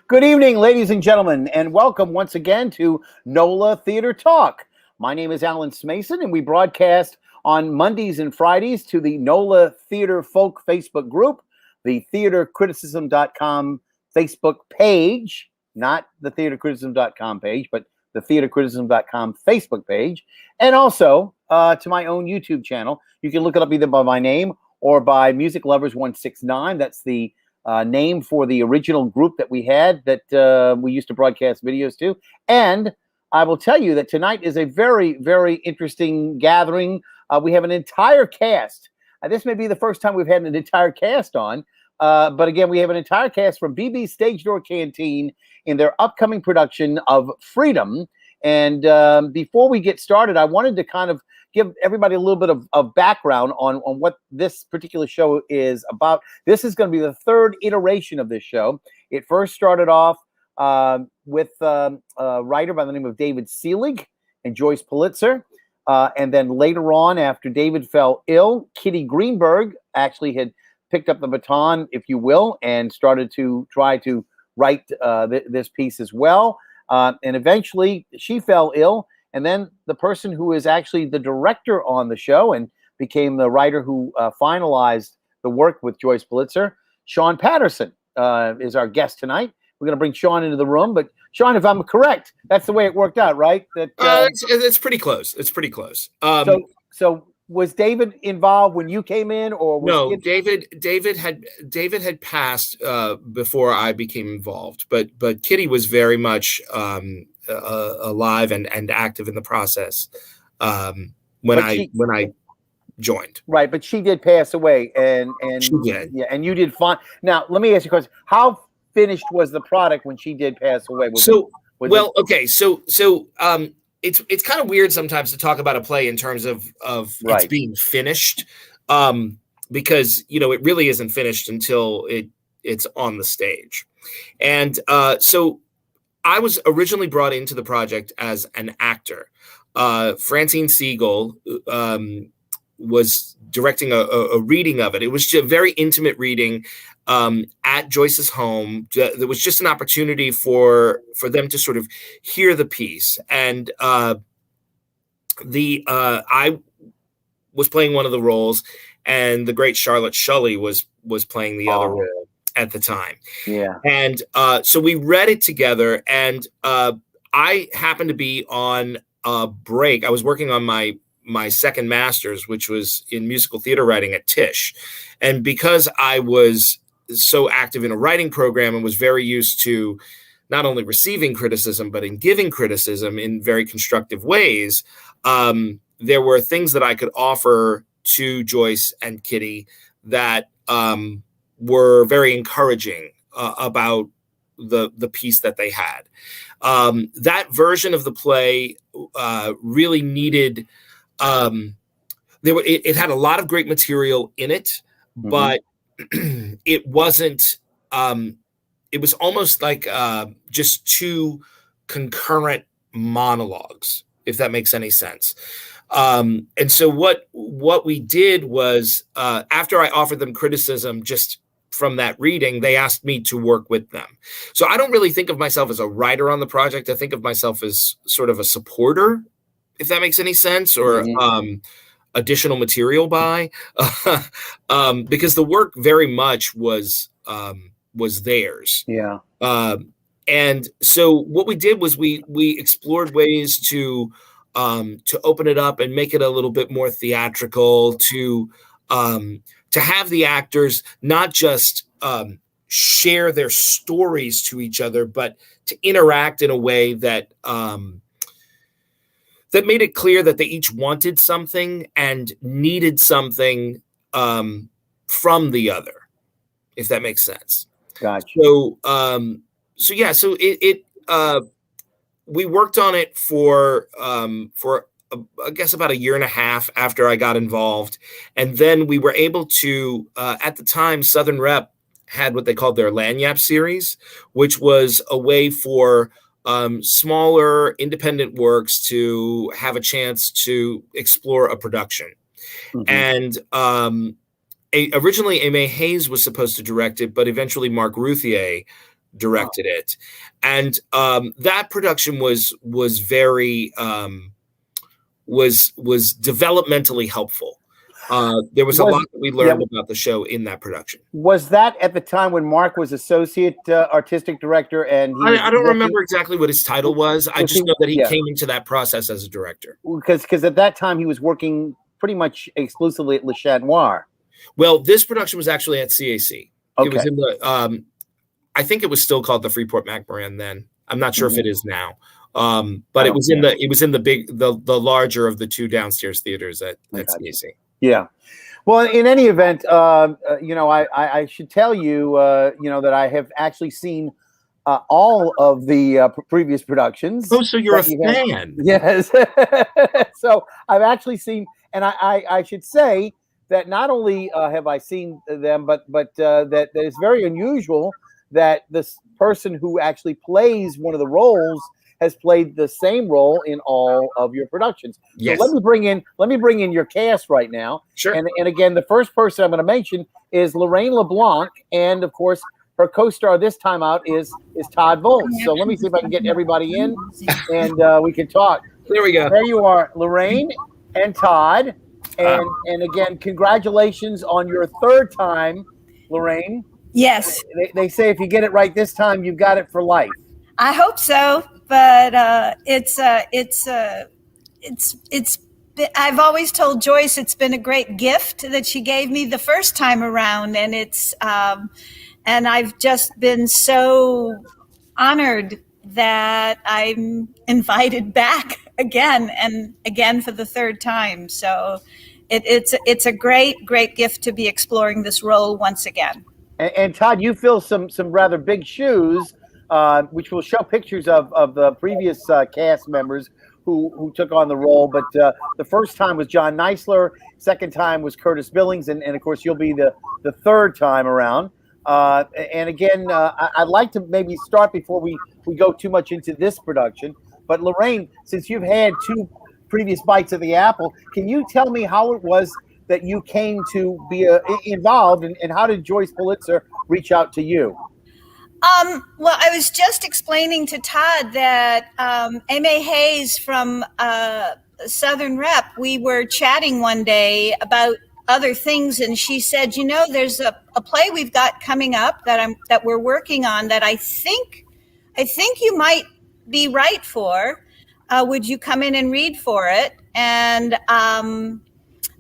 Good evening, ladies and gentlemen, and welcome once again to NOLA Theater Talk. My name is Alan Smason, and we broadcast on Mondays and Fridays to the NOLA Theater Folk Facebook group, the theatercriticism.com Facebook page, not the theatercriticism.com page, but the theatercriticism.com Facebook page, and also to my own YouTube channel. You can look it up either by my name or by Music Lovers 169. That's the name for the original group that we had that we used to broadcast videos to. And I will tell you that tonight is a very, very interesting gathering. We have an entire cast. This may be the first time we've had an entire cast on. But again, we have an entire cast from BB's Stage Door Canteen in their upcoming production of Freedom. And before we get started, I wanted to kind of give everybody a little bit of background on what this particular show is about. This is going to be the third iteration of this show. It first started off with a writer by the name of David Seelig and Joyce Pulitzer. And then later on, after David fell ill, Kitty Greenberg actually had picked up the baton, if you will, and started to try to write this piece as well. And eventually she fell ill. And then the person who is actually the director on the show and became the writer who finalized the work with Joyce Pulitzer, Shawn Patterson, is our guest tonight. We're going to bring Shawn into the room. But Shawn, if I'm correct, that's the way it worked out, right? That it's pretty close. It's pretty close. So was David involved when you came in, or was no? David had passed before I became involved, but Kitty was very much alive and active in the process when I joined. Right, but she did pass away, and she did. Yeah, and you did fine. Now, let me ask you a question: how finished was the product when she did pass away? It's kind of weird sometimes to talk about a play in terms of right. It's being finished, because it really isn't finished until it's on the stage, and so I was originally brought into the project as an actor. Francine Siegel was directing a reading of it. It was just a very intimate reading at Joyce's home. There was just an opportunity for them to sort of hear the piece. And I was playing one of the roles, and the great Charlotte Shully was playing the other role at the time. Yeah. And so we read it together, and I happened to be on a break. I was working on my second master's, which was in musical theater writing at Tisch. And because I was so active in a writing program and was very used to not only receiving criticism, but in giving criticism in very constructive ways, there were things that I could offer to Joyce and Kitty that were very encouraging about the piece that they had. That version of the play really needed, it had a lot of great material in it, but it wasn't, it was almost like just two concurrent monologues, if that makes any sense. And so what we did was, after I offered them criticism just from that reading, they asked me to work with them. So I don't really think of myself as a writer on the project. I think of myself as sort of a supporter, if that makes any sense, or additional material by, because the work very much was theirs. Yeah. And so what we did was we explored ways to open it up and make it a little bit more theatrical, to have the actors not just share their stories to each other, but to interact in a way that that made it clear that they each wanted something and needed something from the other, if that makes sense. Gotcha. So we worked on it for I guess about a year and a half after I got involved. And then we were able to, at the time, Southern Rep had what they called their Lagniappe series, which was a way for smaller independent works to have a chance to explore a production. And originally Aimee Hayes was supposed to direct it, but eventually Mark Routhier directed it, and that production was very was developmentally helpful. There was a lot that we learned about the show in that production. Was that at the time when Mark was associate artistic director? And I don't remember exactly what his title was. I just know that he came into that process as a director. Because at that time he was working pretty much exclusively at Le Chat Noir. Well, this production was actually at CAC. Okay. It was in the I think it was still called the Freeport McMoran then. I'm not sure if it is now. But it was in the larger of the two downstairs theaters at CAC. Yeah. Well, in any event, I should tell you, that I have actually seen all of the previous productions. Oh, so you're a fan? Yes. So I've actually seen, and I should say that not only have I seen them, but that it's very unusual that this person who actually plays one of the roles has played the same role in all of your productions. Yes. So let me bring in your cast right now. Sure. And again, the first person I'm going to mention is Lorraine LeBlanc, and of course, her co-star this time out is Todd Volz. So let me see if I can get everybody in, and we can talk. There we go. There you are, Lorraine and Todd, and again, congratulations on your third time, Lorraine. Yes. They say if you get it right this time, you've got it for life. I hope so, but I've always told Joyce it's been a great gift that she gave me the first time around, and and I've just been so honored that I'm invited back again and again for the third time. So it's a great gift to be exploring this role once again. And Todd, you fill some rather big shoes, which will show pictures of the previous cast members who took on the role. But the first time was John Neisler, second time was Curtis Billings, and of course you'll be the third time around. And again, I'd like to maybe start before we go too much into this production. But Lorraine, since you've had two previous bites of the apple, can you tell me how it was that you came to be involved, and how did Joyce Pulitzer reach out to you? Well, I was just explaining to Todd that Aimee Hayes from Southern Rep, we were chatting one day about other things, and she said, there's a play we've got coming up that we're working on that I think you might be right for. Would you come in and read for it? And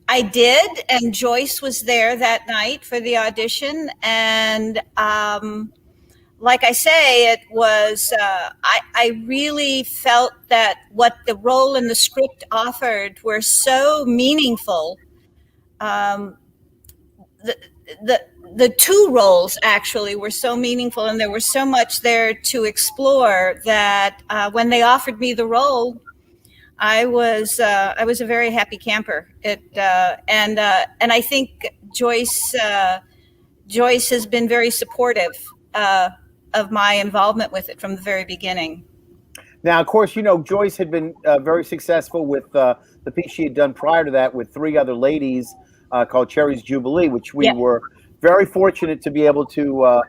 I did, and Joyce was there that night for the audition. And like I say, it was, I really felt that what the role and the script offered were so meaningful. The two roles actually were so meaningful, and there was so much there to explore that when they offered me the role, I was a very happy camper. And I think Joyce has been very supportive of my involvement with it from the very beginning. Now, of course, Joyce had been very successful with the piece she had done prior to that with three other ladies called Cherry's Jubilee, which we were very fortunate to be able to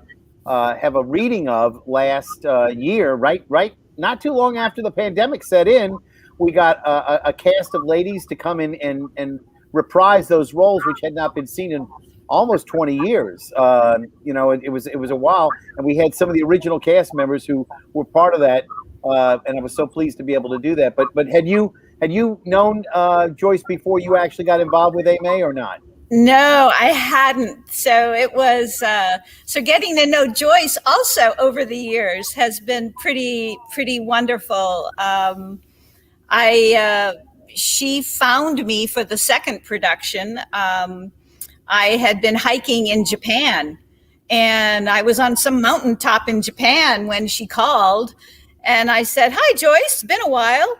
have a reading of last year, right? Not too long after the pandemic set in. We got a cast of ladies to come in and reprise those roles, which had not been seen in almost 20 years. It was a while, and we had some of the original cast members who were part of that, and I was so pleased to be able to do that. But had you known Joyce before you actually got involved with Aimee or not? No, I hadn't. So it was so getting to know Joyce also over the years has been pretty wonderful. She found me for the second production. I had been hiking in Japan, and I was on some mountaintop in Japan when she called, and I said, "Hi, Joyce, been a while."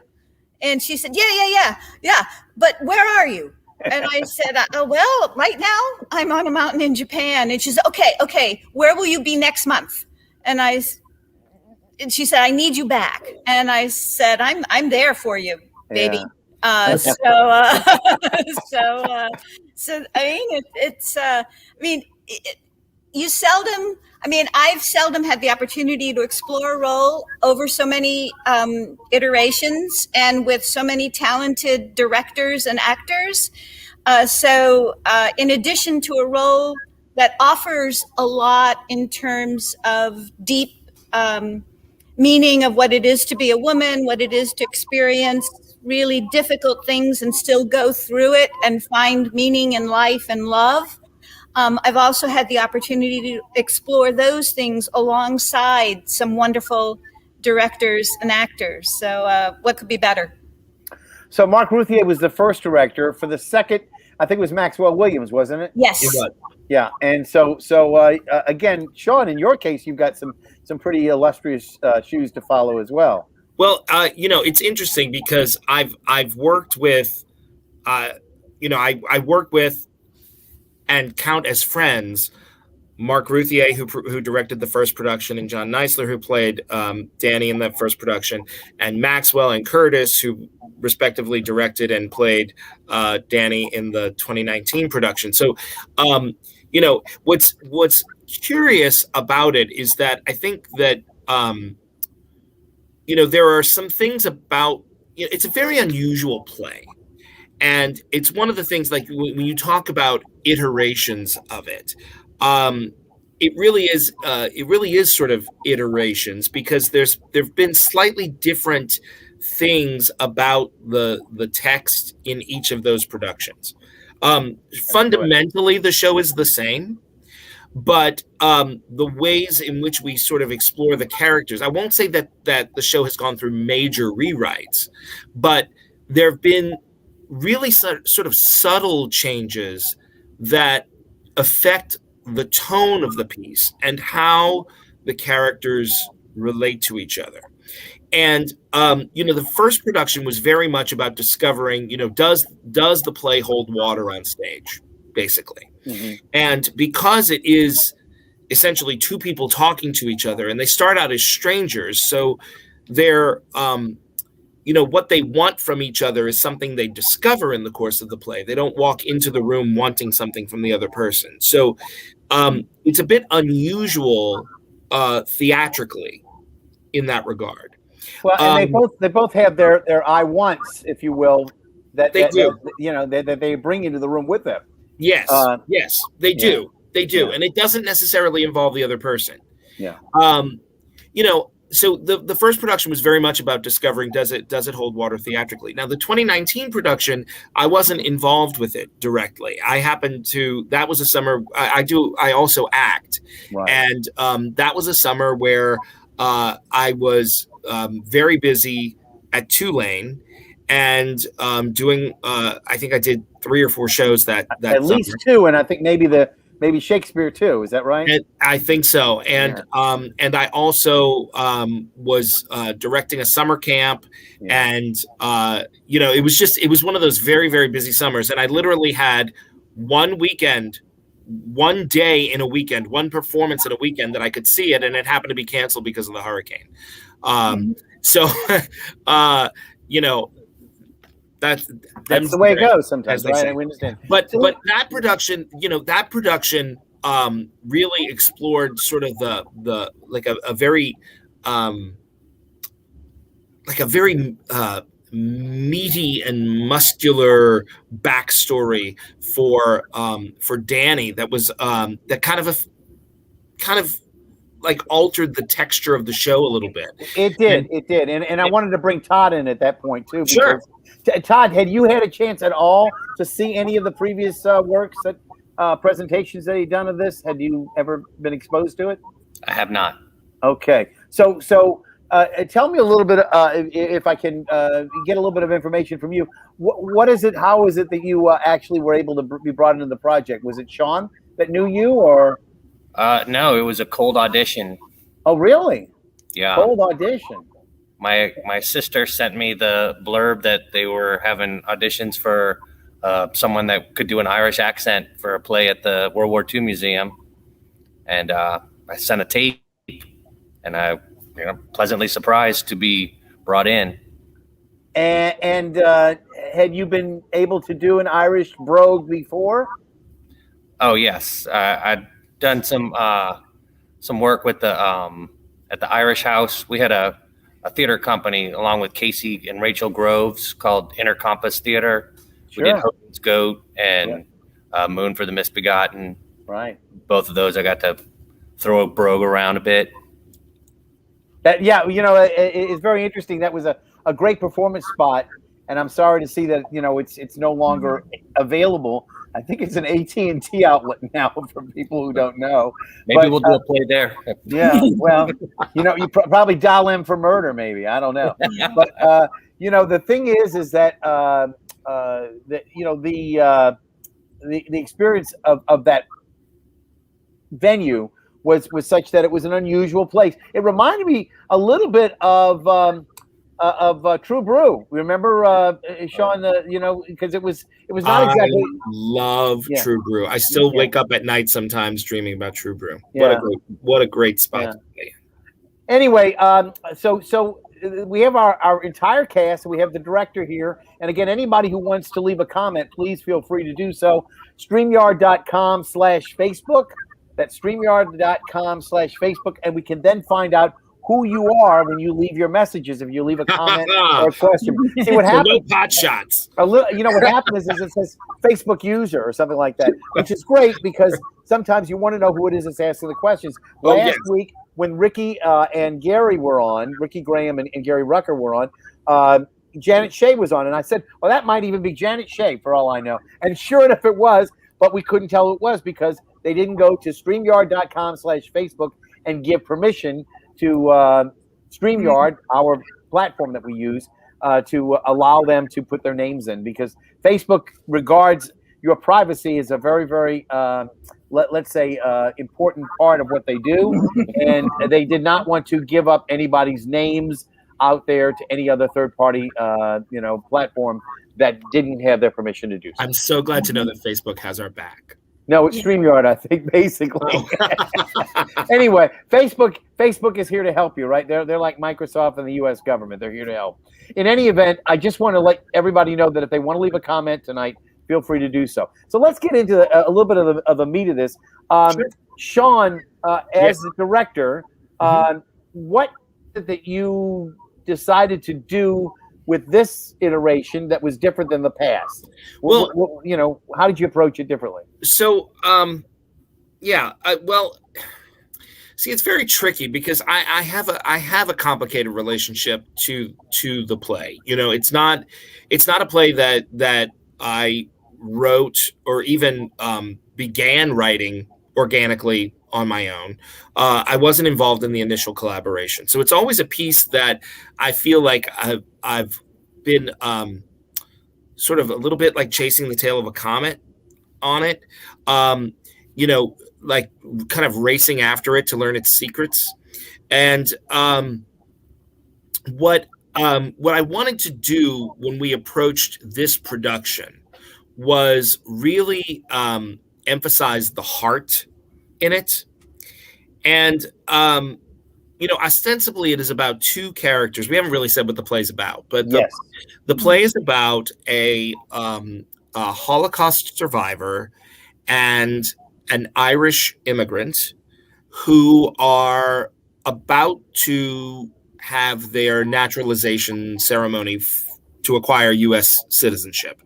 And she said, yeah, but where are you? And I said, well, right now I'm on a mountain in Japan. And she said, okay, where will you be next month? And she said, I need you back. And I said, I'm there for you, baby. Yeah. So you seldom, I mean, I've seldom had the opportunity to explore a role over so many iterations and with so many talented directors and actors. So in addition to a role that offers a lot in terms of deep meaning of what it is to be a woman, what it is to experience really difficult things and still go through it and find meaning in life and love. I've also had the opportunity to explore those things alongside some wonderful directors and actors. So what could be better? So Mark Routhier was the first director. For the second, I think it was Maxwell Williams, wasn't it? Yes. It was. Yeah, and so again, Shawn, in your case, you've got some pretty illustrious shoes to follow as well. Well, it's interesting because I've worked with, I work with and count as friends Mark Routhier, who directed the first production, and John Neisler, who played Danny in the first production, and Maxwell and Curtis, who respectively directed and played Danny in the 2019 production. So, what's curious about it is that I think that there are some things about it's a very unusual play. And it's one of the things, like when you talk about iterations of it, it really is sort of iterations, because there've been slightly different things about the text in each of those productions. Fundamentally, the show is the same, but the ways in which we sort of explore the characters, I won't say that the show has gone through major rewrites, but there have been really sort of subtle changes that affect the tone of the piece and how the characters relate to each other. And the first production was very much about discovering, does the play hold water on stage, basically. Mm-hmm. And because it is essentially two people talking to each other, and they start out as strangers, so they're what they want from each other is something they discover in the course of the play. They don't walk into the room wanting something from the other person. So it's a bit unusual theatrically in that regard. Well, and they both have their I wants, if you will, that they bring into the room with them. Yes, yes, they do. They do, and it doesn't necessarily involve the other person. Yeah. So the first production was very much about discovering does it hold water theatrically. Now the 2019 production, I wasn't involved with it directly. I happened to, that was a summer I also act, right. And that was a summer where I was very busy at Tulane and doing I think I did 3 or 4 shows that at summer. Least 2, and I think maybe Shakespeare too. Is that right? And I think so. And and I also was directing a summer camp, and it was one of those very, very busy summers. And I literally had one day in a weekend, one performance in a weekend that I could see it, and it happened to be canceled because of the hurricane. So that's the way it goes sometimes, right? I understand. But that production, really explored sort of the a very meaty and muscular backstory for Danny that was that kind of like altered the texture of the show a little bit. It did. And I wanted to bring Todd in at that point too. Sure. Todd, had you had a chance at all to see any of the previous works that presentations that he'd done of this? Had you ever been exposed to it? I have not. Okay. So tell me a little bit, if I can get a little bit of information from you. What is it? How is it that you actually were able to be brought into the project? Was it Shawn that knew you, or? No, it was a cold audition. Oh, really? Yeah. Cold audition. My sister sent me the blurb that they were having auditions for someone that could do an Irish accent for a play at the World War II Museum. And I sent a tape, and I pleasantly surprised to be brought in. And had you been able to do an Irish brogue before? Oh, yes. I'd done some some work with the at the Irish House. We had a theater company along with Casey and Rachel Groves called Intercompass Theater. Sure. We did Hogan's Goat and Moon for the Misbegotten. Right. Both of those I got to throw a brogue around a bit. That it's very interesting. That was a great performance spot, and I'm sorry to see that it's no longer available. I think it's an AT&T outlet now for people who don't know. Maybe we'll do a play there. Yeah, well, you probably dial in for murder, maybe. I don't know. But the thing is that the experience of that venue was such that it was an unusual place. It reminded me a little bit of True Brew. Remember, Shawn? Because it was not exactly. I love True Brew. I still wake up at night sometimes dreaming about True Brew. Yeah. What a great spot. Yeah. To be. Anyway, so we have our entire cast. We have the director here, and again, anybody who wants to leave a comment, please feel free to do so. StreamYard.com/Facebook. That's StreamYard.com/Facebook, and we can then find out who you are when you leave your messages. If you leave a comment or a question, see what happens. No pot shots. What happens is it says Facebook user or something like that, which is great because sometimes you want to know who it is that's asking the questions. Last week when Ricky and Gary were on, Ricky Graham and Gary Rucker were on, Janet Shea was on, and I said, well, that might even be Janet Shea for all I know. And sure enough, it was, but we couldn't tell who it was because they didn't go to StreamYard.com/Facebook and give permission to StreamYard, our platform that we use, to allow them to put their names in, because Facebook regards your privacy as a very, very, let's say, important part of what they do. And they did not want to give up anybody's names out there to any other third-party, platform that didn't have their permission to do so. I'm so glad to know that Facebook has our back. No, it's StreamYard, I think, basically. Anyway, Facebook is here to help you, right? They're like Microsoft and the U.S. government. They're here to help. In any event, I just want to let everybody know that if they want to leave a comment tonight, feel free to do so. So let's get into a little bit of the meat of this. Sure. Shawn, as the director, what that you decided to do with this iteration that was different than the past? Well, how did you approach it differently? So, see, it's very tricky because I have a complicated relationship to the play. It's not a play that I wrote or even began writing organically on my own. I wasn't involved in the initial collaboration. So it's always a piece that I feel like I've been sort of a little bit like chasing the tail of a comet on it, like kind of racing after it to learn its secrets. And what I wanted to do when we approached this production was really emphasize the heart in it. And, ostensibly it is about two characters. We haven't really said what the play's about, but the play is about a Holocaust survivor and an Irish immigrant who are about to have their naturalization ceremony to acquire U.S. citizenship.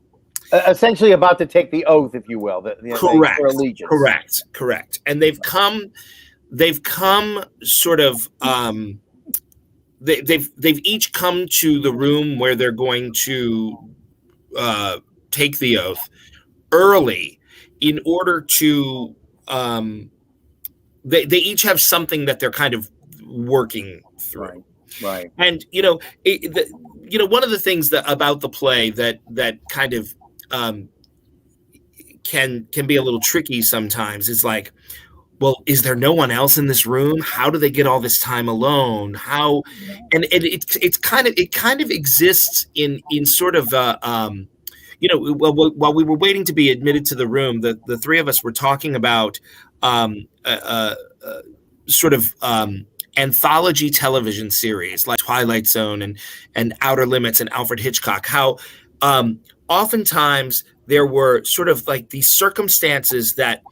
Essentially about to take the oath, if you will, correct, their allegiance. Correct. And they've come sort of, they've each come to the room where they're going to take the oath early in order to, they each have something that they're kind of working through. Right. And, one of the things about the play that kind of, can be a little tricky sometimes is like, well, is there no one else in this room? How do they get all this time alone? How, and it kind of exists in sort of while we were waiting to be admitted to the room, the three of us were talking about sort of anthology television series like Twilight Zone and Outer Limits and Alfred Hitchcock. How oftentimes there were sort of like these circumstances that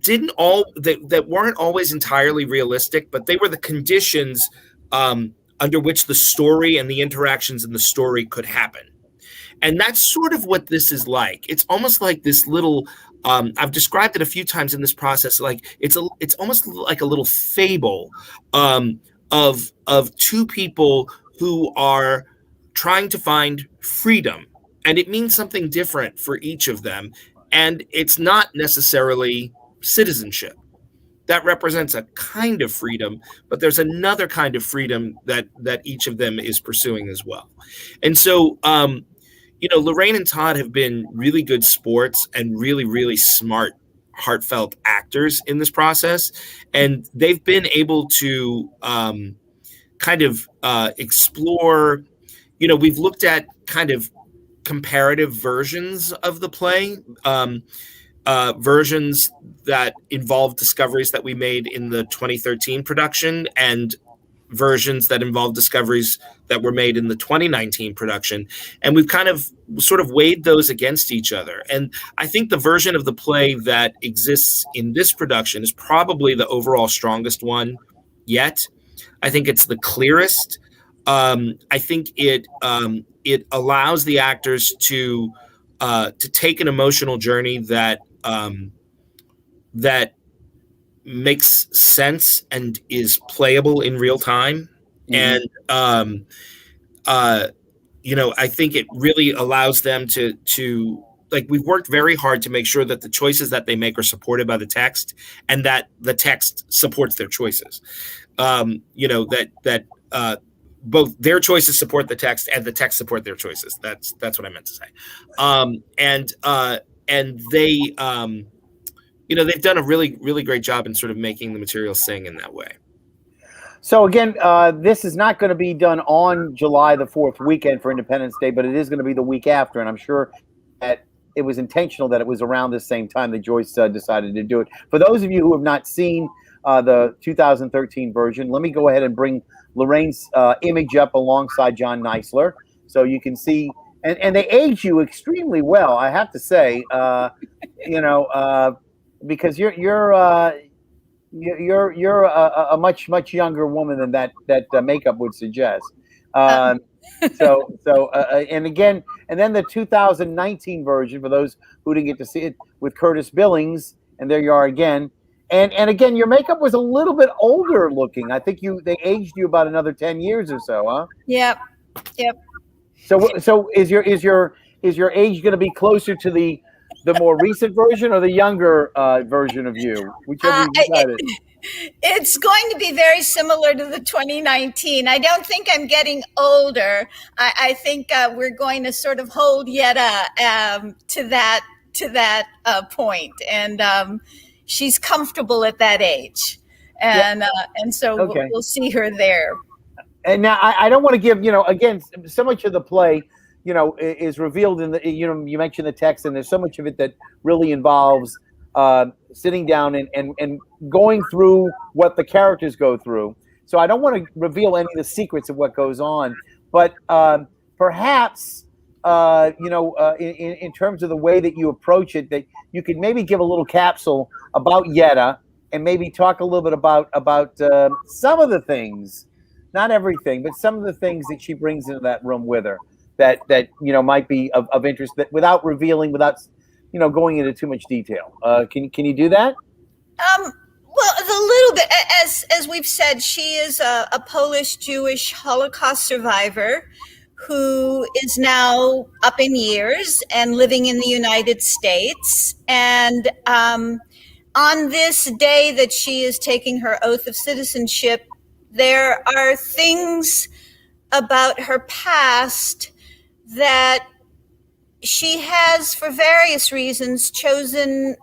that weren't always entirely realistic, but they were the conditions under which the story and the interactions in the story could happen. And that's sort of what this is like. It's almost like this little, I've described it a few times in this process, like it's almost like a little fable of two people who are trying to find freedom. And it means something different for each of them. And it's not necessarily citizenship. That represents a kind of freedom, but there's another kind of freedom that each of them is pursuing as well. And so, Lorraine and Todd have been really good sports and really, really smart, heartfelt actors in this process. And they've been able to explore, we've looked at kind of comparative versions of the play, versions that involve discoveries that we made in the 2013 production and versions that involve discoveries that were made in the 2019 production. And we've kind of sort of weighed those against each other. And I think the version of the play that exists in this production is probably the overall strongest one yet. I think it's the clearest. I think it allows the actors to take an emotional journey that makes sense and is playable in real time. Mm-hmm. And, I think it really allows them to we've worked very hard to make sure that the choices that they make are supported by the text and that the text supports their choices. Both their choices support the text and the text support their choices. That's what I meant to say. And they, they've done a really, really great job in sort of making the material sing in that way. So again, this is not going to be done on July the 4th weekend for Independence Day, but it is going to be the week after. And I'm sure that it was intentional that it was around the same time that Joyce decided to do it. For those of you who have not seen the 2013 version, let me go ahead and bring Lorraine's image up alongside John Neisler, so you can see. And they age you extremely well, I have to say. Because you're a much younger woman than that makeup would suggest. And then the 2019 version, for those who didn't get to see it, with Curtis Billings, and there you are again. And again, your makeup was a little bit older looking. I think they aged you about another 10 years or so, huh? Yep. So is your age going to be closer to the more recent version or the younger version of you? Whichever you decided. It's going to be very similar to the 2019. I don't think I'm getting older. I think we're going to sort of hold Yetta to that point, and she's comfortable at that age, and so okay. we'll see her there. And now I don't want to give again, so much of the play is revealed in the you mentioned the text, and there's so much of it that really involves sitting down and going through what the characters go through. So I don't want to reveal any of the secrets of what goes on, but perhaps in terms of the way that you approach it, that you could maybe give a little capsule about Yetta and maybe talk a little bit about some of the things, not everything, but some of the things that she brings into that room with her that might be of interest, that without revealing, without going into too much detail. Can you do that? Well, a little bit. As we've said, she is a Polish Jewish Holocaust survivor who is now up in years and living in the United States. And on this day that she is taking her oath of citizenship, there are things about her past that she has, for various reasons, chosen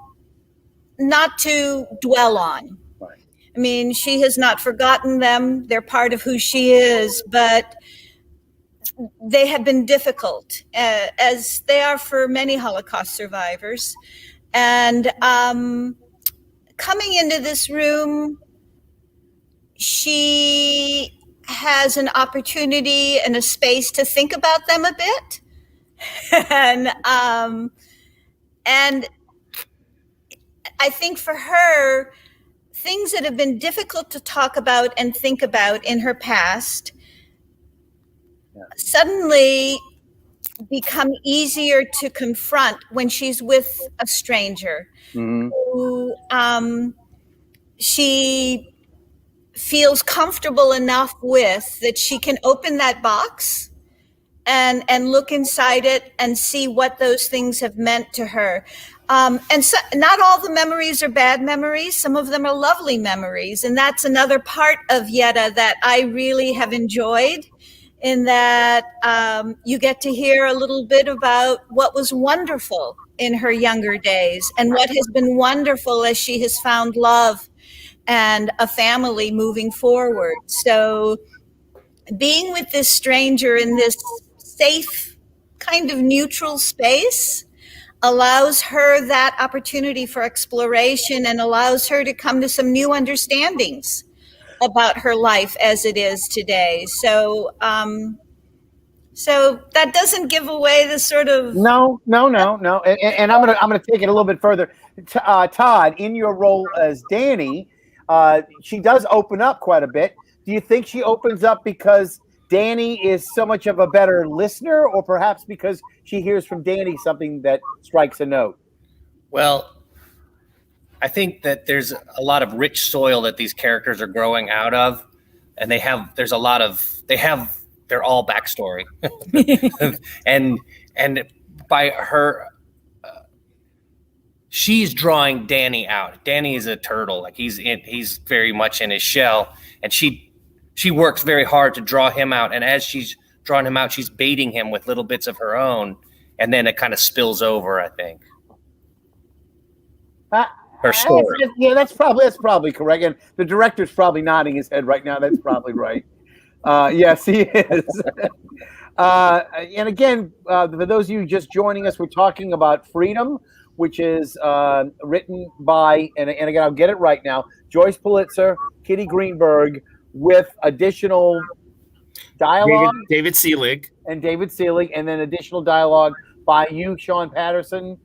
not to dwell on. Right. I mean, she has not forgotten them. They're part of who she is, but they have been difficult, as they are for many Holocaust survivors. And coming into this room, she has an opportunity and a space to think about them a bit. And I think for her, things that have been difficult to talk about and think about in her past suddenly become easier to confront when she's with a stranger who she feels comfortable enough with, that she can open that box and look inside it and see what those things have meant to her. And so, not all the memories are bad memories. Some of them are lovely memories. And that's another part of Yetta that I really have enjoyed, in that you get to hear a little bit about what was wonderful in her younger days and what has been wonderful as she has found love and a family moving forward. So being with this stranger in this safe, kind of neutral space allows her that opportunity for exploration and allows her to come to some new understandings about her life as it is today. So so that doesn't give away the sort of No. And I'm gonna take it a little bit further. Todd, in your role as Danny, she does open up quite a bit. Do you think she opens up because Danny is so much of a better listener, or perhaps because she hears from Danny something that strikes a note? Well, I think that there's a lot of rich soil that these characters are growing out of, and they're all backstory. and by her, she's drawing Danny out. Danny is a turtle, like he's very much in his shell, and she works very hard to draw him out. And as she's drawing him out, she's baiting him with little bits of her own, and then it kind of spills over, I think. Her story. Yeah, that's probably correct. And the director's probably nodding his head right now. That's probably right. Yes, he is. And again, for those of you just joining us, we're talking about Freedom, which is written by, and again, I'll get it right now, Joyce Pulitzer, Kitty Greenberg, with additional dialogue. David Seelig. And then additional dialogue by you, Shawn Patterson,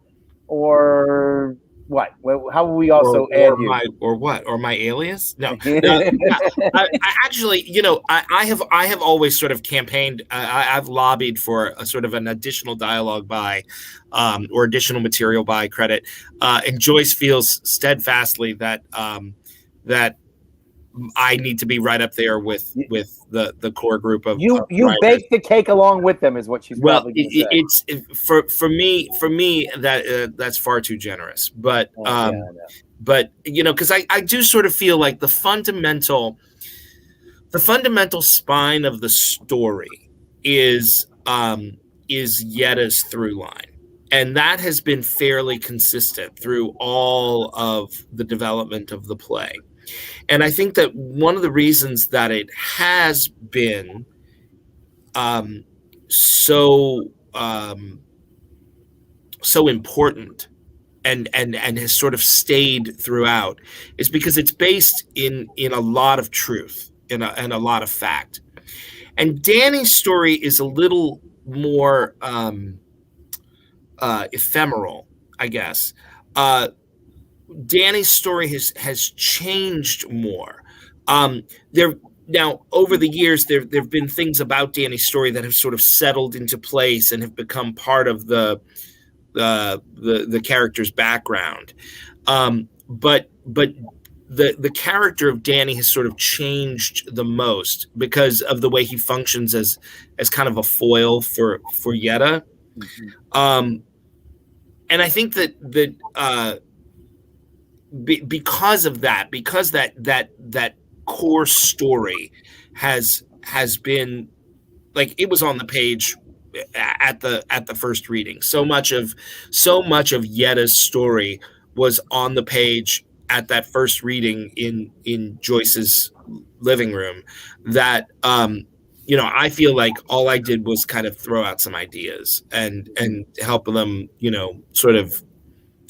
or what? How will we also add you? Or my alias? No. I actually, I have always sort of campaigned. I've lobbied for a sort of an additional dialogue by, or additional material by credit. And Joyce feels steadfastly that that I need to be right up there with the core group of you baked the cake along with them, is what she's probably going to say. It's for me that's far too generous, but but because I do sort of feel like the fundamental spine of the story is Yetta's through line, and that has been fairly consistent through all of the development of the play. And I think that one of the reasons that it has been so important and has sort of stayed throughout is because it's based in a lot of truth and a lot of fact. And Danny's story is a little more ephemeral, I guess. Danny's story has changed more. Now, over the years, there have been things about Danny's story that have sort of settled into place and have become part of the character's background. But the character of Danny has sort of changed the most because of the way he functions as kind of a foil for Yetta. And I think that because of that, because that core story has been like it was on the page at the first reading. So much of Yetta's story was on the page at that first reading in Joyce's living room that I feel like all I did was kind of throw out some ideas and help them sort of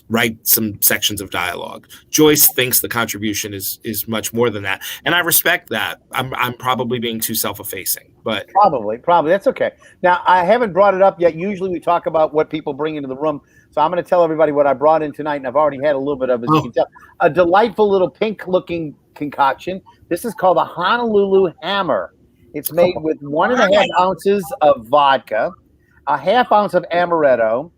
write some sections of dialogue. Joyce thinks the contribution is much more than that, and I respect that. I'm probably being too self-effacing, but probably that's okay. Now, I haven't brought it up yet. Usually we talk about what people bring into the room. So I'm going to tell everybody what I brought in tonight, and I've already had a little bit of it. As you can tell. A delightful little pink-looking concoction. This is called a Honolulu Hammer. It's made with 1.5 ounces of vodka, a 1/2 ounce of amaretto,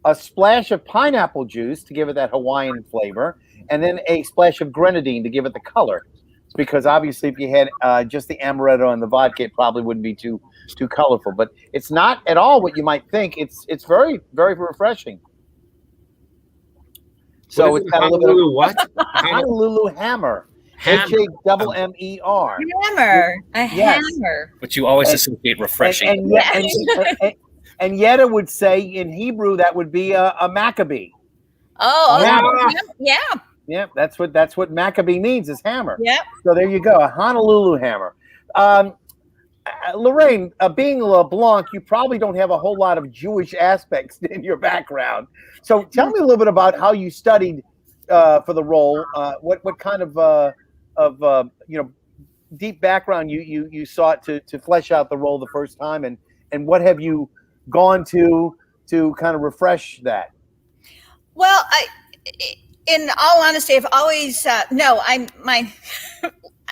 a splash of pineapple juice to give it that Hawaiian flavor, and then a splash of grenadine to give it the color. It's because obviously if you had just the amaretto and the vodka, it probably wouldn't be too colorful. But it's not at all what you might think. It's very, very refreshing. So it's got a little bit of what? Honolulu Hammer. HAMMER. Hammer. Hammer. Which you always associate refreshing. And Yetta would say in Hebrew that would be a Maccabee. Yeah. Yeah, that's what Maccabee means is hammer. Yeah. So there you go, a Honolulu Hammer. Lorraine, being LeBlanc, you probably don't have a whole lot of Jewish aspects in your background. So tell me a little bit about how you studied for the role. What kind of deep background you sought to flesh out the role the first time, and what have you gone to kind of refresh that? Well, in all honesty, I've always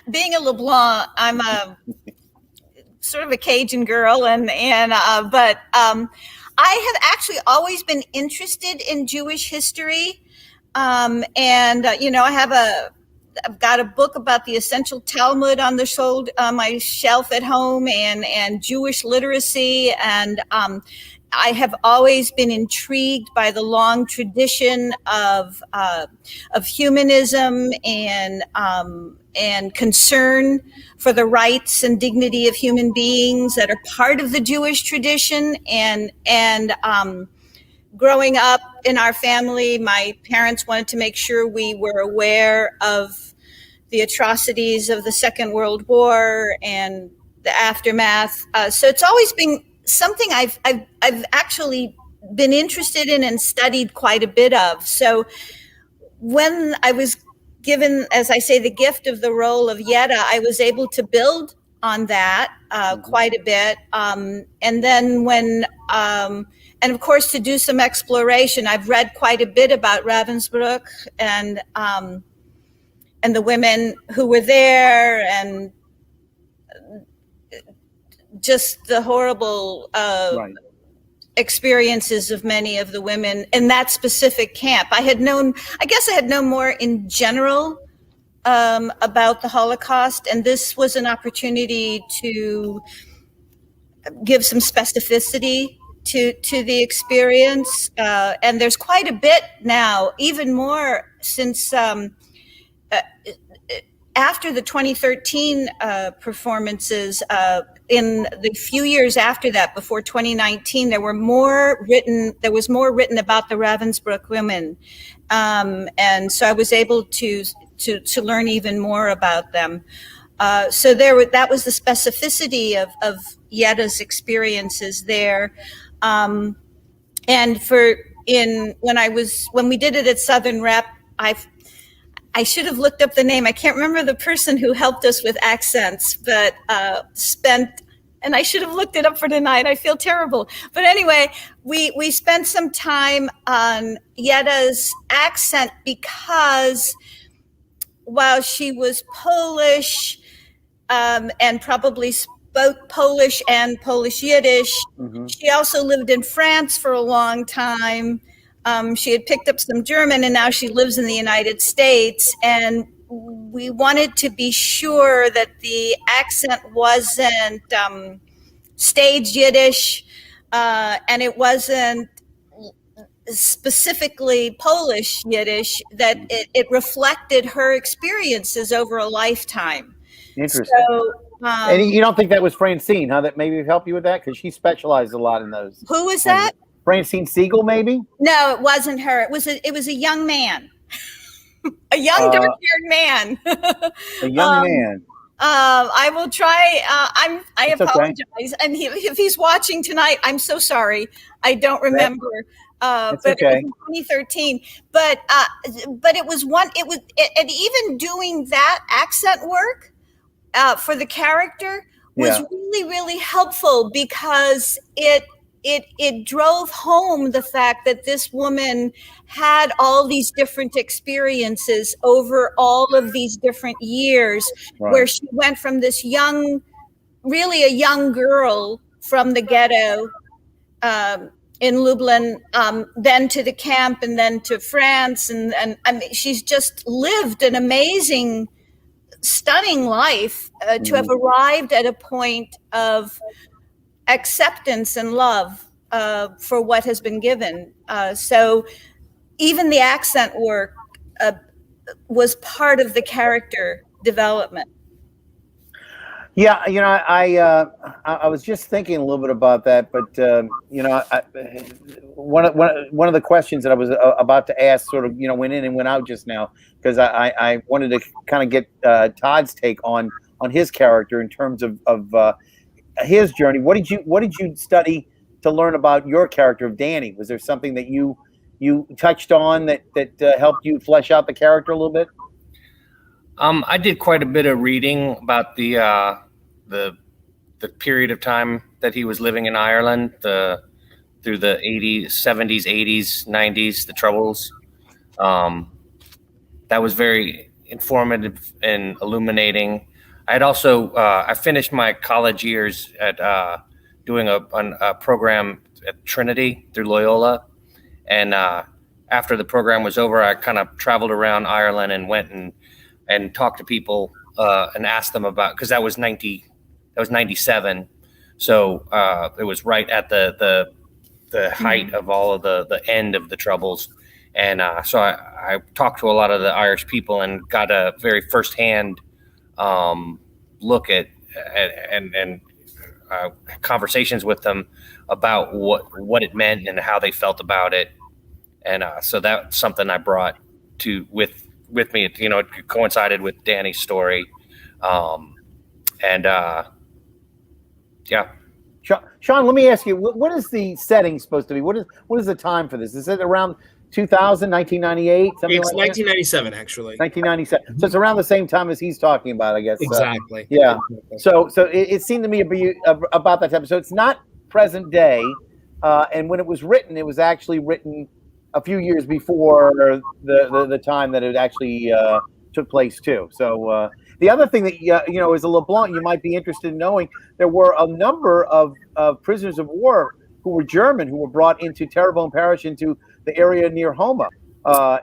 being a LeBlanc, I'm a sort of a Cajun girl, but I have actually always been interested in Jewish history, I've got a book about the essential Talmud on my shelf at home, and Jewish literacy, and I have always been intrigued by the long tradition of humanism and concern for the rights and dignity of human beings that are part of the Jewish tradition. And growing up in our family, my parents wanted to make sure we were aware of the atrocities of the Second World War and the aftermath. So it's always been something I've actually been interested in and studied quite a bit of. So when I was given, as I say, the gift of the role of Yetta, I was able to build on that quite a bit. And then and of course, to do some exploration, I've read quite a bit about Ravensbrück and the women who were there, and just the horrible experiences of many of the women in that specific camp. I had known more in general about the Holocaust, and this was an opportunity to give some specificity to the experience. And there's quite a bit now, even more since after the 2013 performances, in the few years after that, before 2019, there was more written about the Ravensbrück women, and so I was able to learn even more about them. So that was the specificity of Yetta's experiences there, and when we did it at Southern Rep, I should have looked up the name. I can't remember the person who helped us with accents, but and I should have looked it up for tonight. I feel terrible. But anyway, we spent some time on Yetta's accent because while she was Polish and probably spoke Polish and Polish Yiddish, she also lived in France for a long time. She had picked up some German, and now she lives in the United States. And we wanted to be sure that the accent wasn't stage Yiddish, and it wasn't specifically Polish Yiddish, that it reflected her experiences over a lifetime. Interesting. So, and you don't think that was Francine, huh? That maybe helped you with that? Because she specialized a lot in those. Who was that? Francine Siegel, maybe? No, it wasn't her. It was a young man, a young dark-haired man. A young man. I will try. I apologize, okay. And if he's watching tonight, I'm so sorry. I don't remember. But okay. It was in 2013. But it was and even doing that accent work for the character was really, really helpful, because it drove home the fact that this woman had all these different experiences over all of these different years, where she went from this really a young girl from the ghetto in Lublin, then to the camp, and then to France, and I mean, she's just lived an amazing, stunning life to have arrived at a point of acceptance and love for what has been given. So even the accent work was part of the character development. Yeah, I was just thinking a little bit about that, but one of the questions that I was about to ask sort of went in and went out just now, because I wanted to kind of get Todd's take on his character in terms of his journey. What did you study to learn about your character of Danny? Was there something that you touched on that helped you flesh out the character a little bit? I did quite a bit of reading about the period of time that he was living in Ireland, through the 80s, 70s, 80s, 90s, the Troubles. That was very informative and illuminating. I had also I finished my college years at doing a program at Trinity through Loyola, and after the program was over, I kind of traveled around Ireland and went and talked to people and asked them about, because that was 97, so it was right at the height of all of the end of the Troubles, and so I talked to a lot of the Irish people and got a very firsthand look at and conversations with them about what it meant and how they felt about it, and so that's something I brought with me. It coincided with Danny's story, yeah. Shawn, let me ask you, what is the setting supposed to be? What is the time for this? Is it around 2000, 1998? It's 1997, actually. 1997. So it's around the same time as he's talking about, I guess. Exactly. Yeah. So it seemed to me to be about that time. So it's not present day. And when it was written, it was actually written a few years before the time that it actually took place too. So the other thing that as a LeBlanc, you might be interested in knowing, there were a number of prisoners of war who were German, who were brought into Terrebonne Parish, into the area near Homa,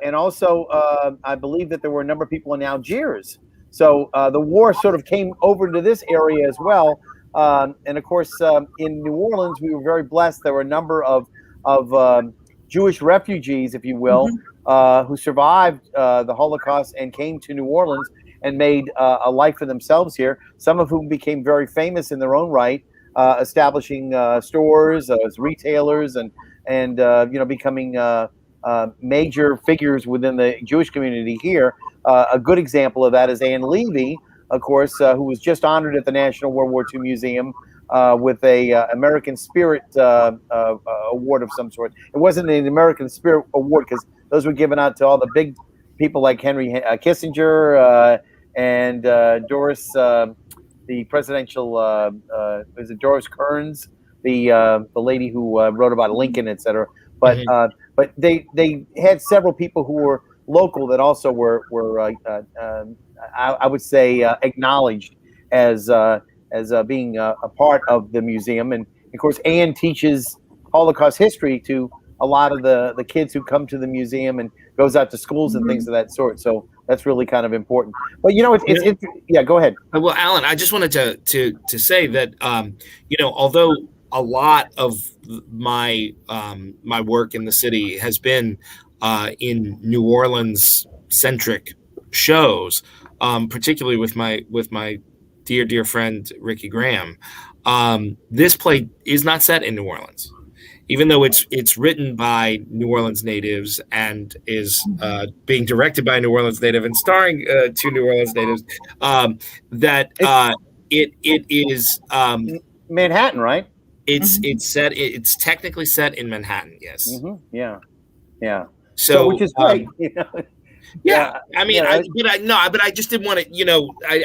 and also I believe that there were a number of people in Algiers. So the war sort of came over to this area as well. And of course, in New Orleans, we were very blessed. There were a number of Jewish refugees, if you will, who survived the Holocaust and came to New Orleans and made a life for themselves here. Some of whom became very famous in their own right, establishing stores as retailers and becoming major figures within the Jewish community here. A good example of that is Anne Levy, of course, who was just honored at the National World War II Museum with a American Spirit award of some sort. It wasn't an American Spirit award because those were given out to all the big people like Henry Kissinger and Doris, the presidential, was it Doris Kearns, the lady who wrote about Lincoln, etc. But they had several people who were local that also were I would say acknowledged as being a part of the museum. And of course, Anne teaches Holocaust history to a lot of the kids who come to the museum and goes out to schools and things of that sort. So that's really kind of important. But it's yeah. Go ahead. Well, Alan, I just wanted to say that although a lot of my work in the city has been in New Orleans centric shows, particularly with my dear friend Ricky Graham. This play is not set in New Orleans, even though it's written by New Orleans natives and is being directed by a New Orleans native and starring two New Orleans natives. It is Manhattan, right? It's technically set in Manhattan. Yes. Mm-hmm. Yeah. So which is great. I mean, but I just didn't want it.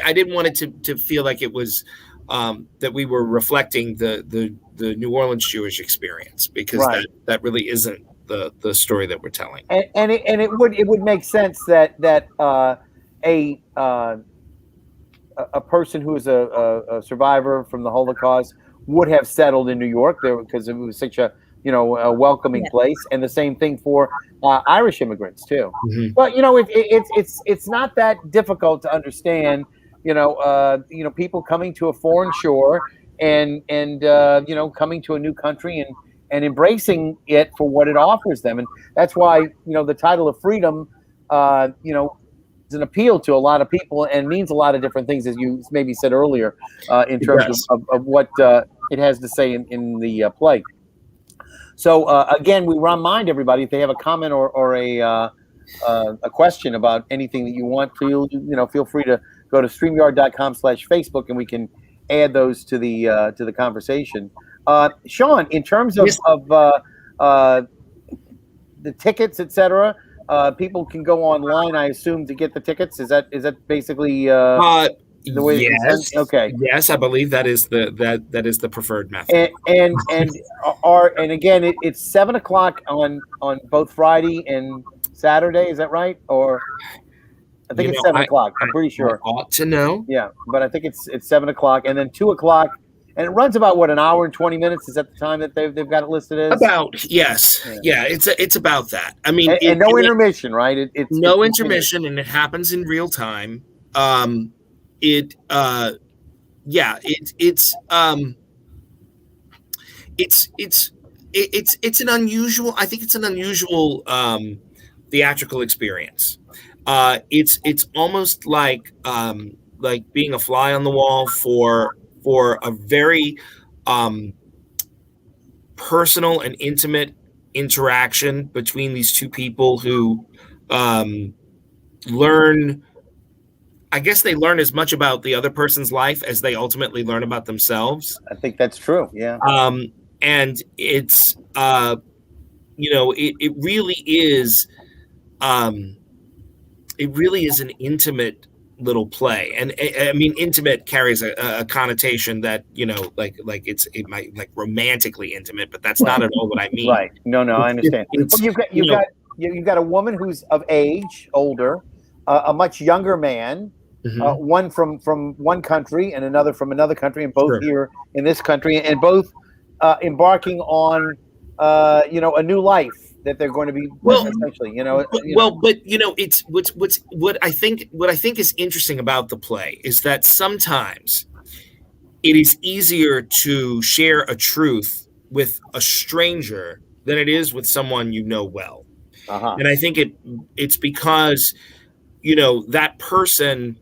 I didn't want it to feel like it was that we were reflecting the New Orleans Jewish experience, because Right. that really isn't the story that we're telling. And it would make sense that a person who is a survivor from the Holocaust would have settled in New York there, because it was such a welcoming place, and the same thing for Irish immigrants too. Mm-hmm. But it's not that difficult to understand. People coming to a foreign shore and coming to a new country and embracing it for what it offers them, and that's why the title of freedom is an appeal to a lot of people and means a lot of different things, as you maybe said earlier, in terms of what it has to say in the play. So again, we remind everybody, if they have a comment or a question about anything that you want to, feel free to go to StreamYard.com/Facebook, and we can add those to the conversation. Shawn, in terms of the tickets, etc., people can go online, I assume, to get the tickets. Is that basically the way? Yes. Okay. Yes, I believe that is the preferred method. And again, it's 7:00 on both Friday and Saturday. Is that right? Or I think it's 7:00. I'm pretty sure. I ought to know. Yeah, but I think it's 7:00, and then 2:00. And it runs about an hour and 20 minutes. Is that the time that they've got it listed as? About, yes, yeah. It's about that. I mean, and no intermission, right? It's no intermission, and it happens in real time. It's an unusual. I think it's an unusual theatrical experience. It's almost like being a fly on the wall for a very personal and intimate interaction between these two people who learn. I guess they learn as much about the other person's life as they ultimately learn about themselves. I think that's true. Yeah. And it's it really is an intimate little play, and I mean, intimate carries a connotation that it might romantically intimate, but that's not at all what I mean. Right? No, I understand. Well, you've got a woman who's of age, older, a much younger man, one from one country and another from another country, and both here in this country, and both embarking on a new life that they're going to be essentially, it's what I think is interesting about the play is that sometimes it is easier to share a truth with a stranger than it is with someone you know well. And I think it's because that person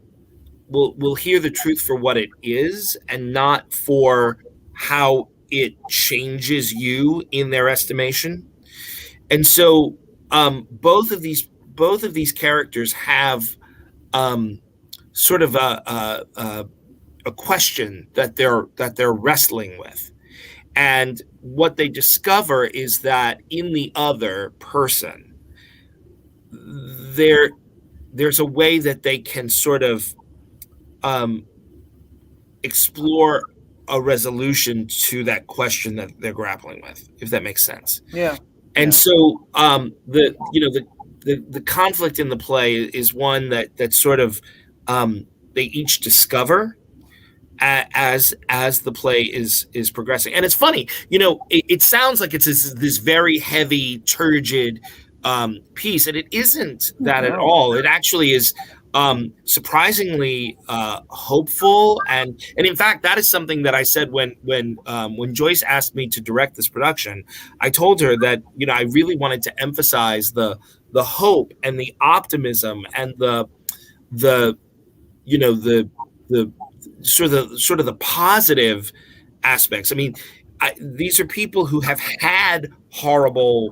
will hear the truth for what it is and not for how it changes you in their estimation. And so both of these characters have sort of a question that they're wrestling with, and what they discover is that in the other person there's a way that they can sort of explore a resolution to that question that they're grappling with, if that makes sense. Yeah. And so the conflict in the play is one that sort of they each discover as the play is progressing. And it's funny, it sounds like it's this very heavy, turgid piece, and it isn't that at all. It actually is surprisingly hopeful, and in fact, that is something that I said when Joyce asked me to direct this production. I told her that I really wanted to emphasize the hope and the optimism and the sort of the positive aspects. I mean, these are people who have had horrible.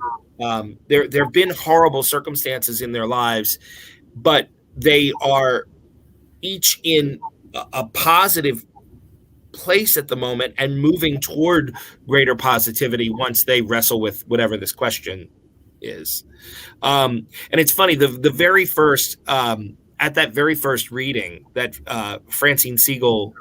There have been horrible circumstances in their lives, but they are each in a positive place at the moment and moving toward greater positivity once they wrestle with whatever this question is. And it's funny, the very first, at that very first reading that Francine Siegel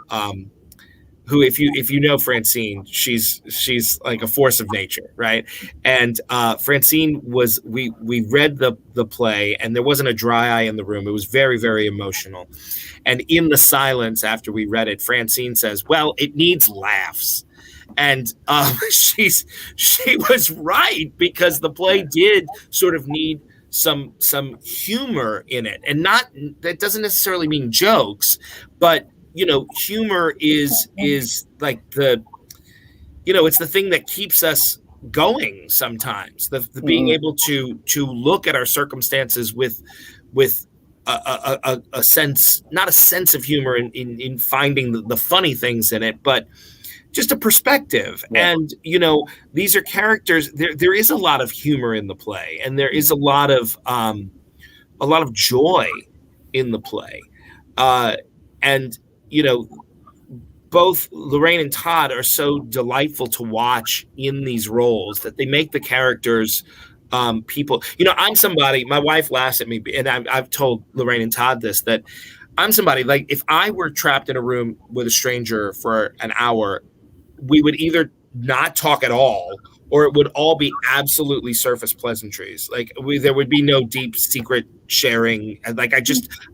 who, if you know Francine, she's like a force of nature, right? And Francine we read the play, and there wasn't a dry eye in the room. It was very, very emotional. And in the silence after we read it, Francine says, "Well, it needs laughs." And she was right, because the play did sort of need some humor in it, and not that doesn't necessarily mean jokes, but humor is like it's the thing that keeps us going sometimes. The being able to look at our circumstances with a sense, not a sense of humor in finding the funny things in it, but just a perspective. Yeah. And these are characters. There is a lot of humor in the play, and there is a lot of joy in the play, and both Lorraine and Todd are so delightful to watch in these roles that they make the characters people. I'm somebody, my wife laughs at me, and I've told Lorraine and Todd this, that I'm somebody, like, if I were trapped in a room with a stranger for an hour, we would either not talk at all, or it would all be absolutely surface pleasantries. Like, there would be no deep secret sharing. Like,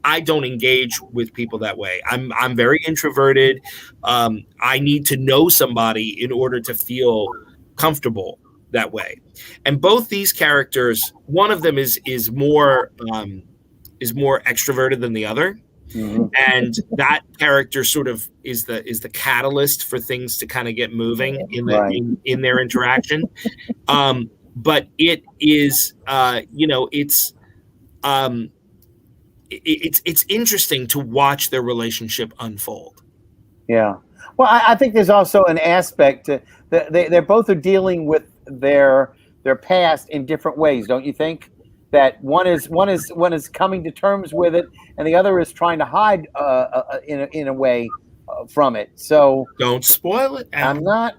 I don't engage with people that way. I'm very introverted. I need to know somebody in order to feel comfortable that way. And both these characters, one of them is more extroverted than the other. Mm-hmm. And that character sort of is the catalyst for things to kind of get moving in their interaction. But it is, it's interesting to watch their relationship unfold. Yeah. Well, I think there's also an aspect to they're both are dealing with their past in different ways, don't you think? That one is coming to terms with it, and the other is trying to hide in a way from it. So don't spoil it. I'm not.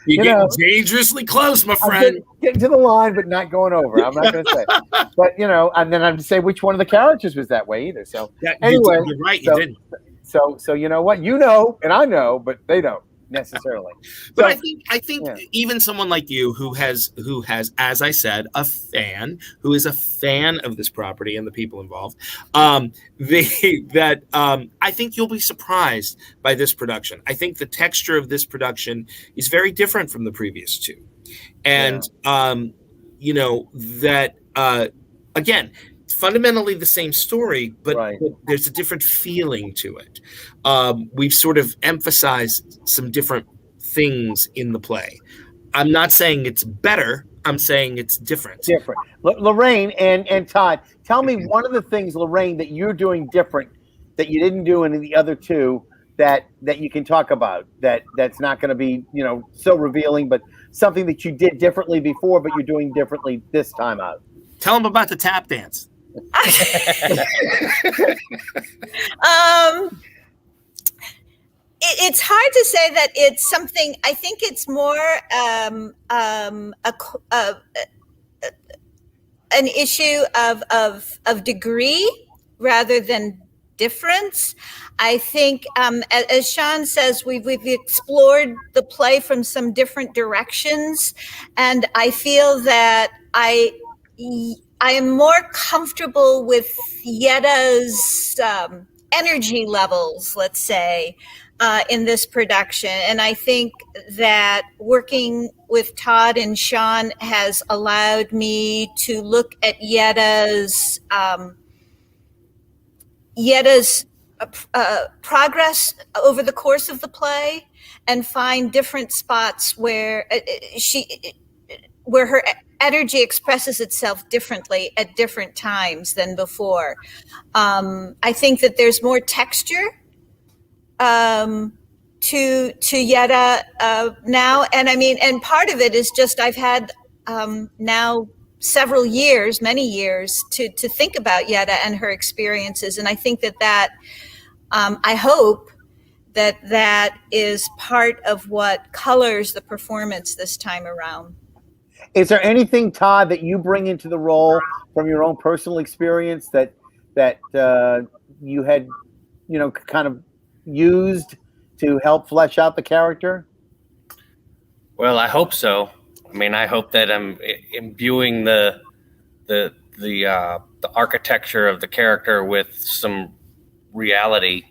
You're getting dangerously close, my friend. Getting to the line, but not going over. I'm not going to say. But and then I'm to say which one of the characters was that way either. So anyway, you're right. You didn't. So you know what? And I know, but they don't necessarily. But I think even someone like you who has, as I said, who is a fan of this property and the people involved, I think you'll be surprised by this production. I think the texture of this production is very different from the previous two. And again, it's fundamentally the same story, but there's a different feeling to it. We've sort of emphasized some different things in the play. I'm not saying it's better. I'm saying it's different. Lorraine and Todd, tell me one of the things, Lorraine, that you're doing different that you didn't do in the other two that you can talk about. That's not going to be so revealing, but something that you did differently before, but you're doing differently this time out. Tell them about the tap dance. It's hard to say that it's something. I think it's more an issue of degree rather than difference. I think, as Shawn says, we've explored the play from some different directions, and I feel that I am more comfortable with Yetta's energy levels, let's say, in this production. And I think that working with Todd and Shawn has allowed me to look at Yetta's progress over the course of the play and find different spots where her energy expresses itself differently at different times than before. I think that there's more texture to Yetta now, and part of it is just I've had now many years to think about Yetta and her experiences, and I think that I hope that is part of what colors the performance this time around. Is there anything, Todd, that you bring into the role from your own personal experience that you had kind of used to help flesh out the character? Well, I hope so. I mean, I hope that I'm imbuing the architecture of the character with some reality.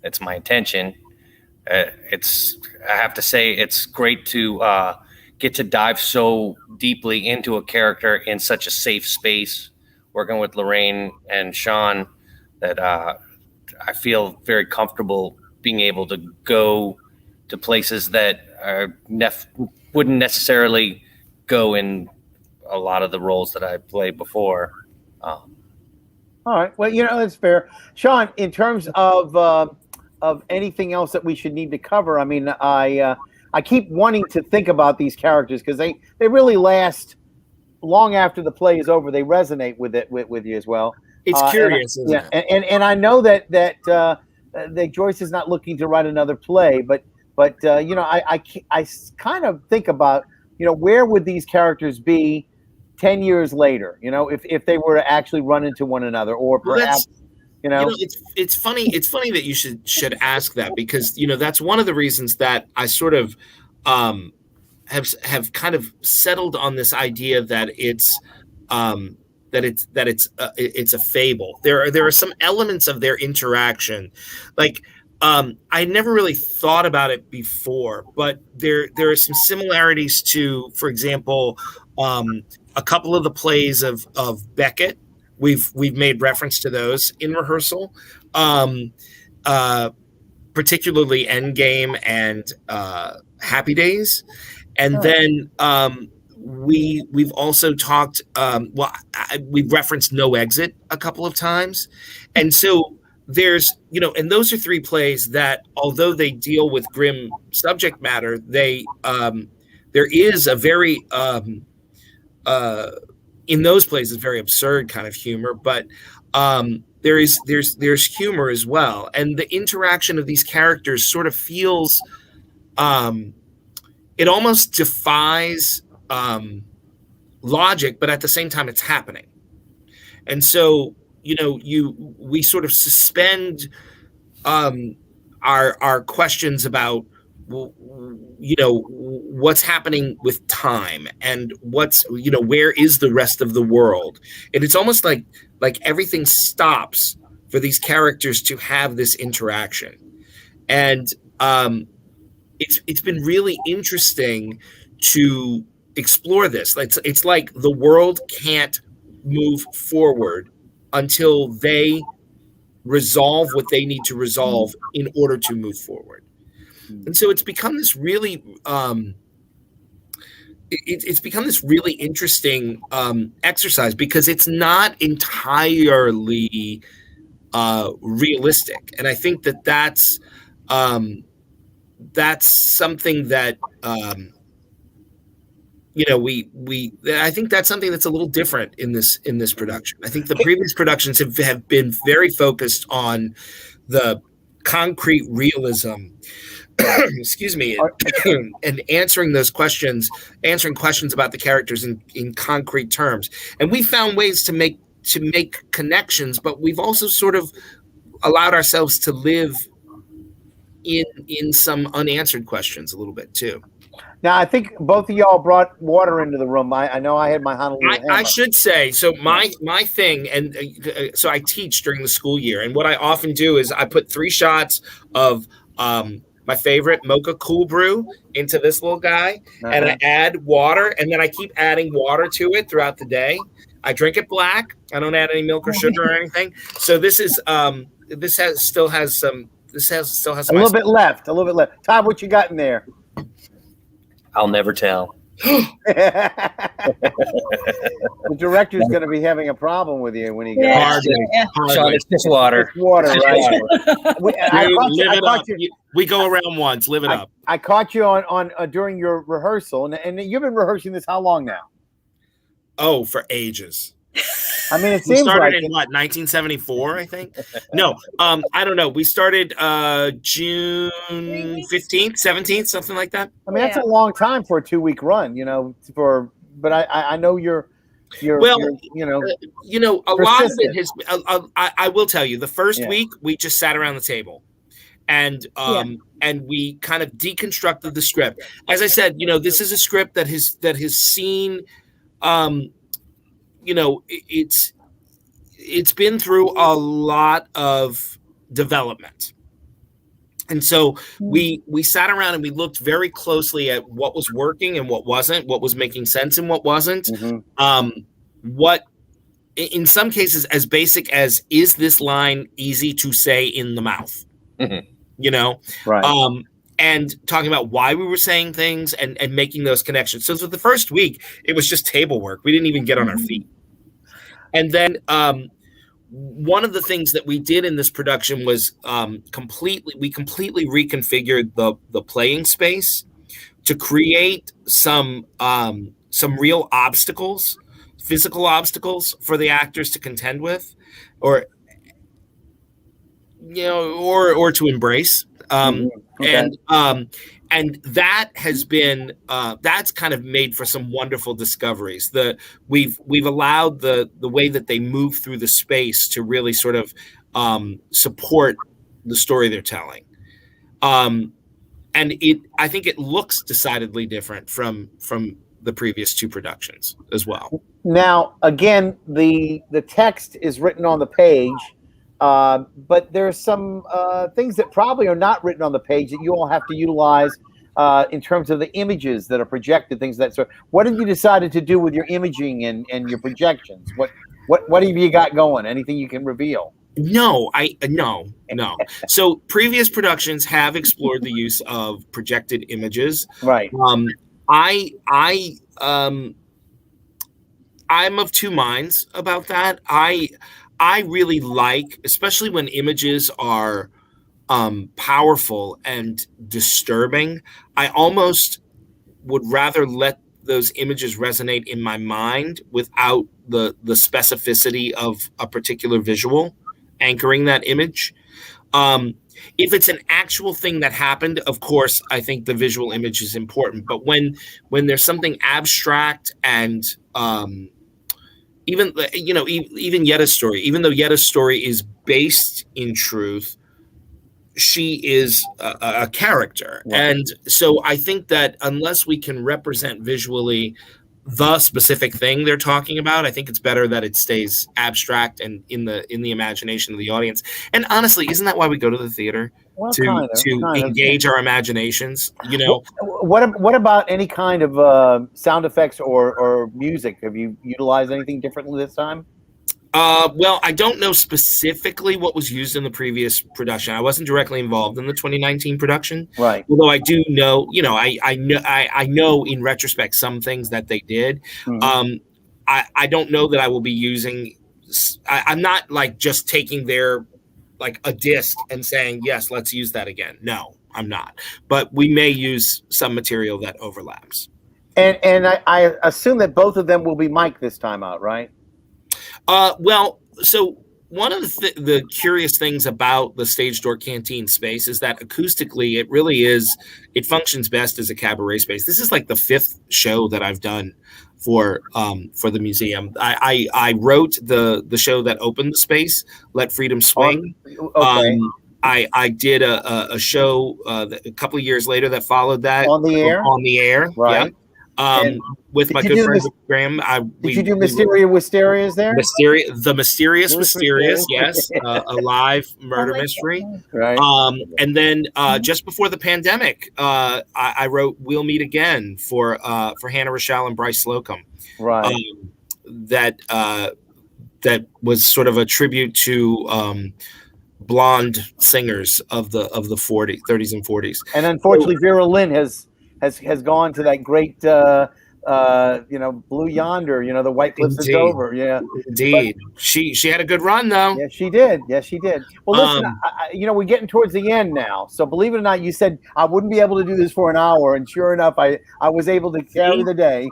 It's my intention. I have to say, it's great to get to dive so deeply into a character in such a safe space, working with Lorraine and Shawn, that I feel very comfortable being able to go to places that wouldn't necessarily go in a lot of the roles that I played before. All right. Well, that's fair. Shawn, in terms of anything else that we should need to cover, I mean, I keep wanting to think about these characters because they really last long after the play is over. They resonate with you as well. It's curious, isn't it? And I know that Joyce is not looking to write another play, but I kind of think about where would these characters be 10 years later? If they were to actually run into one another, or perhaps. It's funny. It's funny that you should ask that, because that's one of the reasons that I sort of have kind of settled on this idea that it's a fable. There are some elements of their interaction, like I never really thought about it before, but there are some similarities to, for example, a couple of the plays of Beckett. We've made reference to those in rehearsal, particularly Endgame and Happy Days, and then we've also talked. We've referenced No Exit a couple of times, and so there's and those are three plays that, although they deal with grim subject matter, there is a very in those plays, it's very absurd kind of humor, but there's humor as well, and the interaction of these characters sort of feels it almost defies logic, but at the same time, it's happening, and so we sort of suspend our questions about what's happening with time, and where is the rest of the world, and it's almost like everything stops for these characters to have this interaction, and it's been really interesting to explore this. It's like the world can't move forward until they resolve what they need to resolve in order to move forward. And so it's become this really it's become this really interesting exercise, because it's not entirely realistic, and I think that's something that I think that's something that's a little different in this production. I think the previous productions have been very focused on the concrete realism, excuse me, and answering questions about the characters in concrete terms. And we found ways to make connections, but we've also sort of allowed ourselves to live in some unanswered questions a little bit too. Now, I think both of y'all brought water into the room. I know I had my Honolulu. I should say, so my thing, and so I teach during the school year, and what I often do is I put 3 shots of my favorite mocha cool brew into this little guy, and I add water, and then I keep adding water to it throughout the day. I drink it black. I don't add any milk or sugar or anything. So this is still has some. A little bit left. Todd, what you got in there? I'll never tell. The director's going to be having a problem with you when he goes. Shawn, it's just water. It's water, right? We go around once. Live it up. I caught you on during your rehearsal, and you've been rehearsing this how long now? Oh, for ages. I mean, it we seems started like in 1974, I think. No, I don't know. We started June 15th, 17th, something like that. I mean, that's a long time for a 2-week run, but I know you're you're Well, you know, a lot of it persistent. has. I will tell you, the first Yeah. week we just sat around the table, and we kind of deconstructed the script. As I said, this is a script that has seen, it's been through a lot of development. And so we sat around and we looked very closely at what was working and what wasn't, what was making sense and what wasn't. Mm-hmm. What, in some cases, as basic as, is this line easy to say in the mouth? Mm-hmm. Right. And talking about why we were saying things and making those connections. So for the first week, it was just table work. We didn't even get on our feet. And then one of the things that we did in this production was completely reconfigured the playing space to create some real obstacles, physical obstacles for the actors to contend with, or to embrace. Okay. And that has been that's kind of made for some wonderful discoveries. We've allowed the way that they move through the space to really sort of support the story they're telling. And I think it looks decidedly different from the previous two productions as well. Now, again, the text is written on the page. But there's some things that probably are not written on the page that you all have to utilize in terms of the images that are projected, things of that sort. What have you decided to do with your imaging and your projections? What have you got going? Anything you can reveal? No. So previous productions have explored the use of projected images. Right. I'm of two minds about that. I really like, especially when images are powerful and disturbing, I almost would rather let those images resonate in my mind without the specificity of a particular visual anchoring that image. If it's an actual thing that happened, of course, I think the visual image is important. But when there's something abstract and even Yetta's story, even though Yetta's story is based in truth, she is a character. Right. And so I think that unless we can represent visually the specific thing they're talking about, I think it's better that it stays abstract and in the imagination of the audience. And honestly, isn't that why we go to the theater? Well, to engage our imaginations, What about any kind of sound effects or music? Have you utilized anything differently this time? Well, I don't know specifically what was used in the previous production. I wasn't directly involved in the 2019 production, right? Although I do know, I know in retrospect some things that they did. Mm-hmm. I don't know that I will be using. I'm not like just taking their a disc and saying, yes, let's use that again. No, I'm not. But we may use some material that overlaps. And I assume that both of them will be mic'd this time out, right? Well, so one of the curious things about the Stage Door Canteen space is that acoustically, it functions best as a cabaret space. This is like the fifth show that I've done for the museum. I wrote the show that opened the space, Let Freedom Swing. Okay. I did a show a couple of years later that followed that on the air, right? Yeah. With my good friend Graham, did you do Mysterious there? The Mysterious Mysterious, yes, a live murder mystery. Right. And then just before the pandemic, I wrote "We'll Meet Again" for Hannah Rochelle and Bryce Slocum. Right. That was sort of a tribute to blonde singers of the 30s and 40s. And unfortunately, Vera Lynn has gone to that great Blue Yonder, the White Cliffs is over. Yeah. Indeed. But she had a good run though. Yes, she did. Well, listen, we're getting towards the end now. So believe it or not, you said I wouldn't be able to do this for an hour, and sure enough, I was able to carry the day.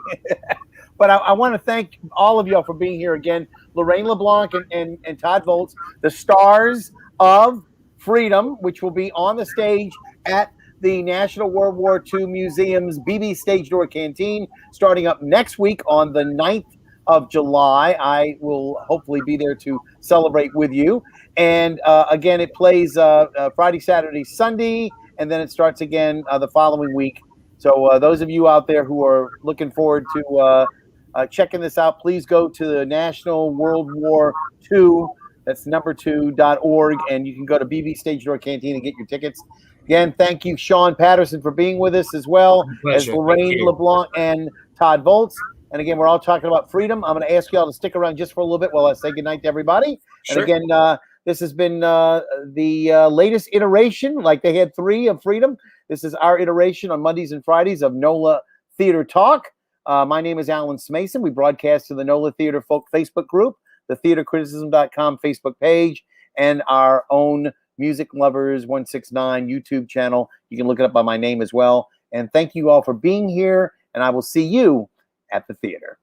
But I want to thank all of y'all for being here again. Lorraine LeBlanc and Todd Volz, the stars of Freedom, which will be on the stage at the National World War II Museum's BB Stage Door Canteen, starting up next week on the 9th of July. I will hopefully be there to celebrate with you. And again, it plays Friday, Saturday, Sunday, and then it starts again the following week. So those of you out there who are looking forward to checking this out, please go to the National World War II. That's number2.org, and you can go to BB Stage Door Canteen and get your tickets. Again, thank you, Shawn Patterson, for being with us as well as Lorraine LeBlanc and Todd Volz. And again, we're all talking about freedom. I'm going to ask you all to stick around just for a little bit while I say goodnight to everybody. Sure. And again, this has been the latest iteration, like they had 3 of freedom. This is our iteration on Mondays and Fridays of NOLA Theater Talk. My name is Alan Smason. We broadcast to the NOLA Theater Folk Facebook group, the theatercriticism.com Facebook page, and our own Music Lovers 169 YouTube channel. You can look it up by my name as well. And thank you all for being here, and I will see you at the theater.